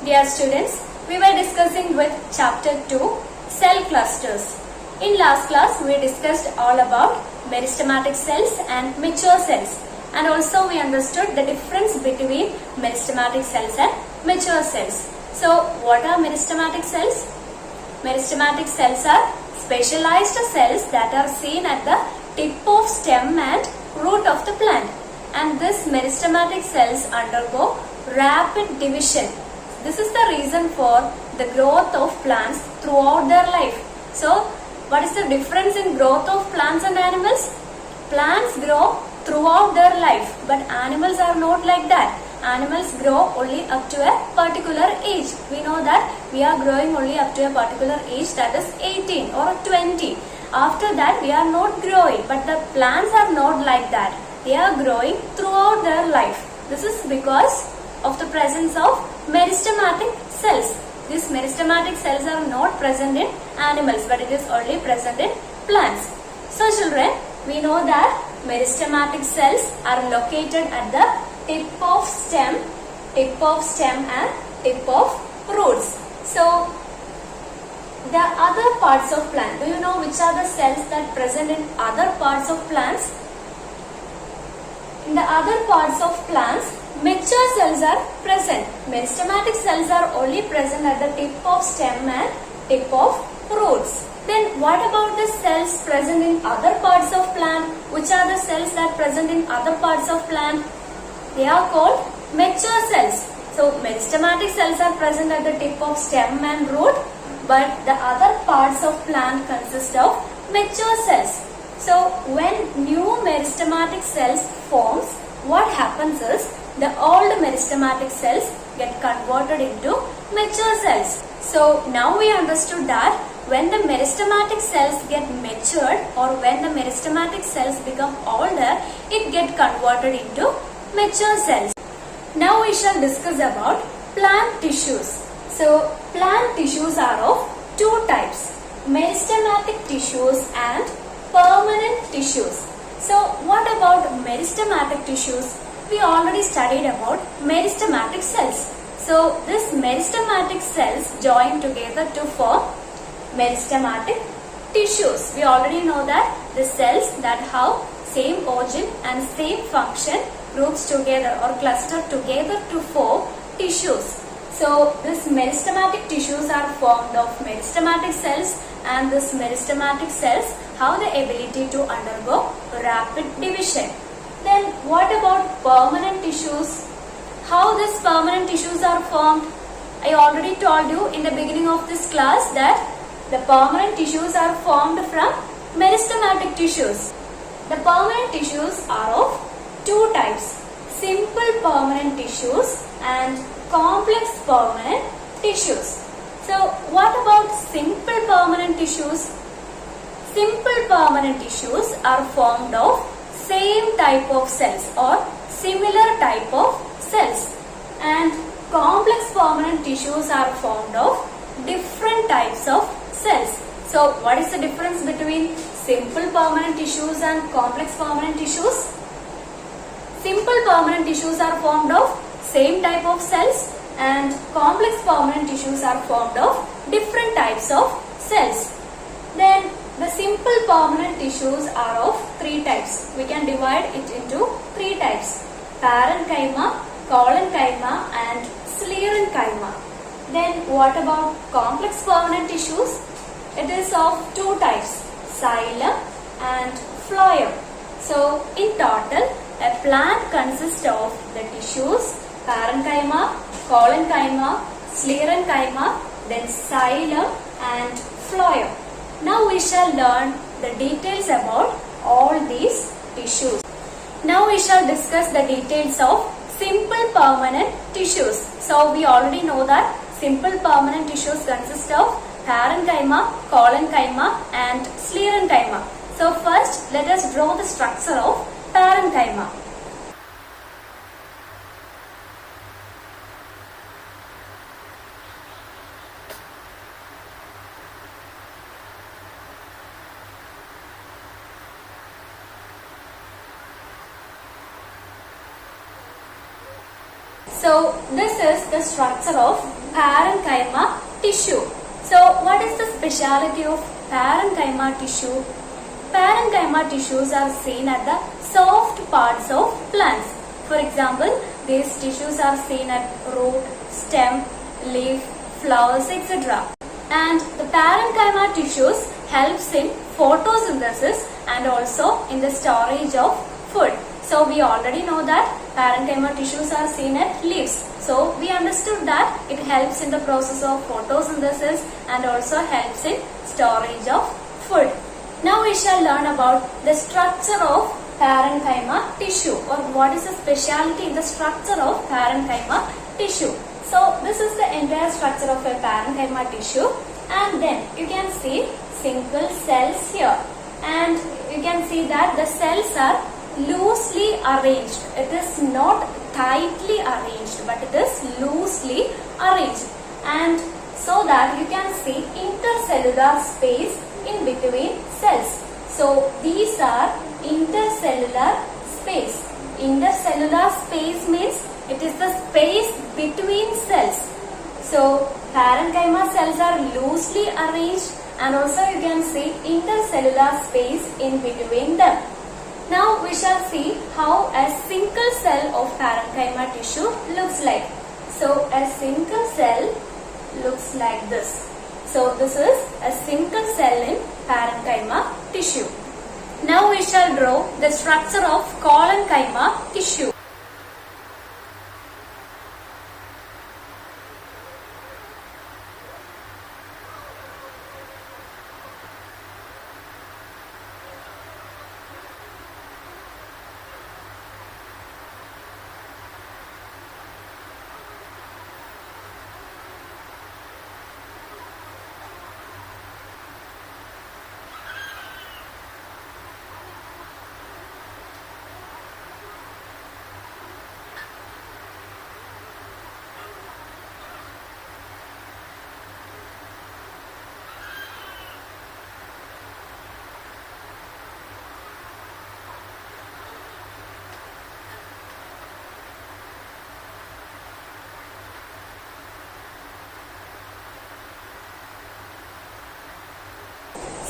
Dear students, we were discussing with chapter 2, cell clusters. In last class, we discussed all about meristematic cells and mature cells, and also we understood the difference between meristematic cells and mature cells. So, what are meristematic cells? Meristematic cells are specialized cells that are seen at the tip of stem and root of the plant, and these meristematic cells undergo rapid division. This is the reason for the growth of plants throughout their life. So, what is the difference in growth of plants and animals? Plants grow throughout their life, but animals are not like that. Animals grow only up to a particular age. We know that we are growing only up to a particular age, that is 18 or 20. After that, we are not growing, but the plants are not like that. They are growing throughout their life. This is because of the presence of meristematic cells. These meristematic cells are not present in animals, but it is only present in plants. So children, we know that meristematic cells are located at the tip of stem and tip of roots. So the other parts of plant, do you know which are the cells that present in other parts of plants? In the other parts of plants, mature cells are present. Meristematic cells are only present at the tip of stem and tip of roots. Then what about the cells present in other parts of plant? Which are the cells that present in other parts of plant? They are called mature cells. So meristematic cells are present at the tip of stem and root, but the other parts of plant consist of mature cells. So when new meristematic cells forms, what happens is the old meristematic cells get converted into mature cells. So now we understood that when the meristematic cells get matured or when the meristematic cells become older, it get converted into mature cells. Now we shall discuss about plant tissues. So plant tissues are of two types, meristematic tissues and permanent tissues. So what about meristematic tissues? We already studied about meristematic cells. So these meristematic cells join together to form meristematic tissues. We already know that the cells that have same origin and same function groups together or cluster together to form tissues. So these meristematic tissues are formed of meristematic cells, and these meristematic cells have the ability to undergo rapid division. Then what about permanent tissues? How these permanent tissues are formed? I already told you in the beginning of this class that the permanent tissues are formed from meristematic tissues. The permanent tissues are of two types, simple permanent tissues and complex permanent tissues. So what about simple permanent tissues? Simple permanent tissues are formed of same type of cells or similar type of cells, and complex permanent tissues are formed of different types of cells. So what is the difference between simple permanent tissues and complex permanent tissues? Simple permanent tissues are formed of same type of cells, and complex permanent tissues are formed of different types of cells. Then the simple permanent tissues are of three types. We can divide it into three types, parenchyma, collenchyma and sclerenchyma. Then what about complex permanent tissues? It is of two types, xylem and phloem. So in total, a plant consists of the tissues parenchyma, collenchyma, sclerenchyma, then xylem and phloem. Now we shall learn the details about all these tissues. Now we shall discuss the details of simple permanent tissues. So we already know that simple permanent tissues consist of parenchyma, collenchyma and sclerenchyma. So first let us draw the structure of parenchyma. So this is the structure of parenchyma tissue. So what is the speciality of parenchyma tissue? Parenchyma tissues are seen at the soft parts of plants. For example, these tissues are seen at root, stem, leaf, flowers, etc. And the parenchyma tissues helps in photosynthesis and also in the storage of food. So we already know that parenchyma tissues are seen at leaves. So we understood that it helps in the process of photosynthesis and also helps in storage of food. Now we shall learn about the structure of parenchyma tissue, or what is the speciality in the structure of parenchyma tissue. So this is the entire structure of a parenchyma tissue, and then you can see single cells here, and you can see that the cells are loosely arranged. It is not tightly arranged, but it is loosely arranged, and so that you can see intercellular space in between cells. So these are intercellular space. Intercellular space means it is the space between cells. So parenchyma cells are loosely arranged, and also you can see intercellular space in between them. Now we shall see how a single cell of parenchyma tissue looks like. So a single cell looks like this. So this is a single cell in parenchyma tissue. Now we shall draw the structure of collenchyma tissue.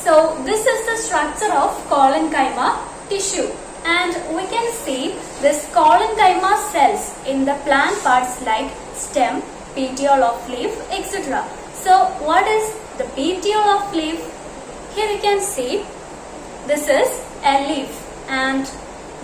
So this is the structure of collenchyma tissue, and we can see this collenchyma cells in the plant parts like stem, petiole of leaf, etc. So what is the petiole of leaf? Here you can see this is a leaf, and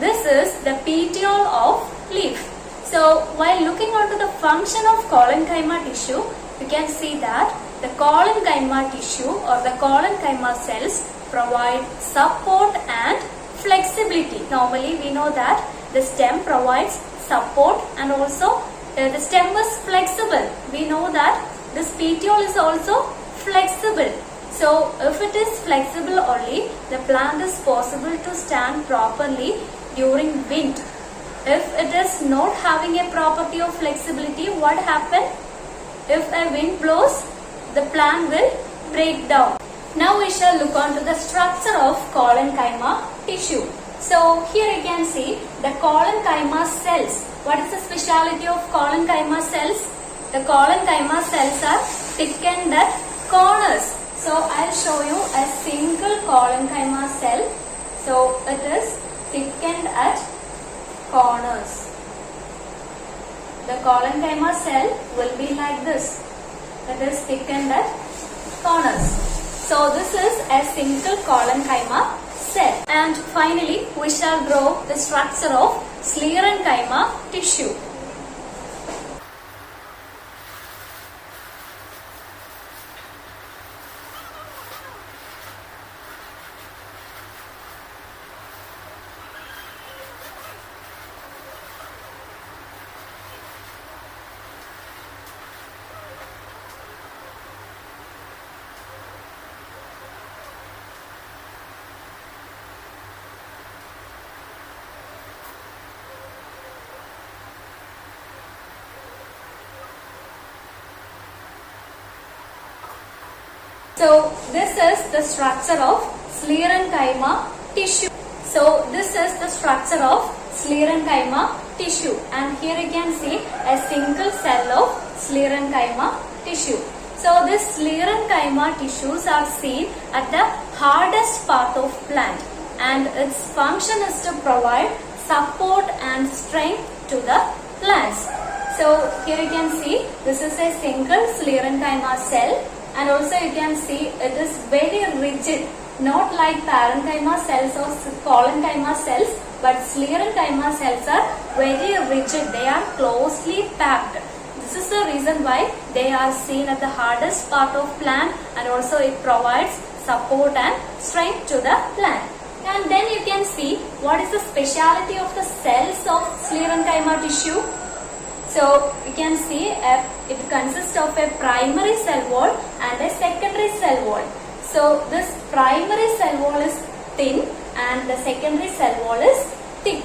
this is the petiole of leaf. So while looking onto the function of collenchyma tissue, you can see that the collenchyma tissue or the collenchyma cells provide support and flexibility. Normally we know that the stem provides support and also the stem is flexible. We know that this petiole is also flexible. So if it is flexible only, the plant is possible to stand properly during wind. If it is not having a property of flexibility, what happens? If a wind blows, the plant will break down. Now we shall look on to the structure of collenchyma tissue. So here you can see the collenchyma cells. What is the speciality of collenchyma cells? The collenchyma cells are thickened at corners. So I'll show you a single collenchyma cell. So it is thickened at corners. The collenchyma cell will be like this. That is thickened at corners. So this is a single collenchyma cell. And finally, we shall draw the structure of sclerenchyma tissue. So this is the structure of sclerenchyma tissue. So this is the structure of sclerenchyma tissue, and here you can see a single cell of sclerenchyma tissue. So this sclerenchyma tissues are seen at the hardest part of plant, and its function is to provide support and strength to the plants. So here you can see this is a single sclerenchyma cell, and also you can see it is very rigid, not like parenchyma cells or collenchyma cells, but sclerenchyma cells are very rigid. They are closely packed. This is the reason why they are seen at the hardest part of plant, and also it provides support and strength to the plant. And then you can see what is the speciality of the cells of sclerenchyma tissue. So you can see it consists of a primary cell wall and a secondary cell wall. So this primary cell wall is thin and the secondary cell wall is thick.